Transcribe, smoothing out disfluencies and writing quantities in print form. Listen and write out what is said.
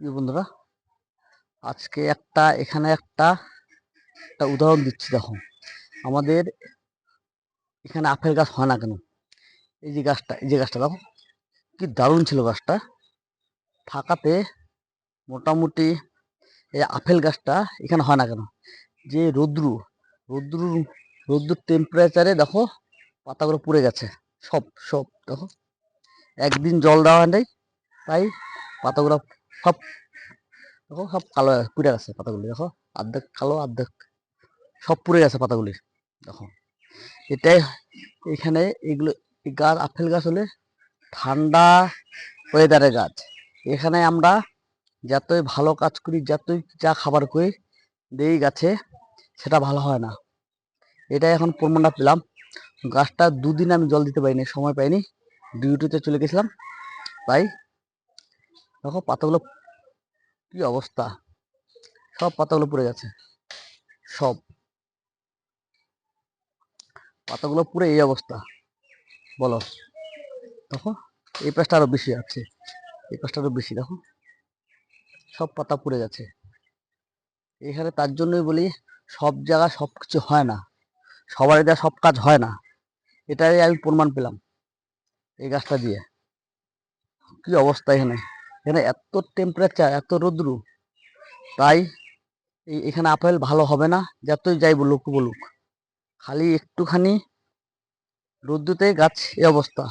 প্রিয় বন্ধুরা, আজকে এখানে একটা উদাহরণ দিচ্ছি। দেখো, আমাদের এখানে আপেল গাছ হয় না কেন? এই যে গাছটা দেখো, কি দারুণ ছিল গাছটা। থাকাতে মোটামুটি এই আপেল গাছটা এখানে হয় না কেন? যে রৌদ্রু রৌদ্রুর টেম্পারেচারে দেখো পাতাগুলো পুড়ে গেছে। সব সব দেখো, একদিন জল দেওয়া নেই, তাই পাতাগুলো সব দেখো, সব কালো পুড়ে গেছে পাতাগুলি। দেখো, অর্ধেক কালো অর্ধেক সব পুড়ে গেছে পাতাগুলি। দেখো, এটাই এখানে এগুলো গাছ, আপেল গাছ হলে ঠান্ডা ওয়েদারের গাছ। এখানে আমরা যতই ভালো কাজ করি, যতই যা খাবার করি দেই গাছে, সেটা ভালো হয় না। এটাই এখন প্রমাণটা পেলাম। গাছটা দুদিন আমি জল দিতে পারিনি, সময় পাইনি, ডিউটিতে চলে গেছিলাম। তাই দেখো পাতাগুলো কি অবস্থা, সব পাতাগুলো পুড়ে গেছে। সব পাতাগুলো পুরো এই অবস্থা। বলো, দেখো এই পাশটা আরো বেশি আছে, এই পাশটা আরো বেশি। দেখো, সব পাতা পুড়ে গেছে। এখানে তার জন্যই বলি, সব জায়গায় সব কিছু হয় না, সবার দ্বারা সব কাজ হয় না। এটাই আমি প্রমাণ পেলাম এই গাছটা দিয়ে। কি অবস্থা এখানে, এখানে এত টেম্পারেচার, এত রৌদ্র, তাই এখানে আপেল ভালো হবে না, যতই যাই বলুক বলুক। খালি একটুখানি রৌদ্রতে গাছ এই অবস্থা।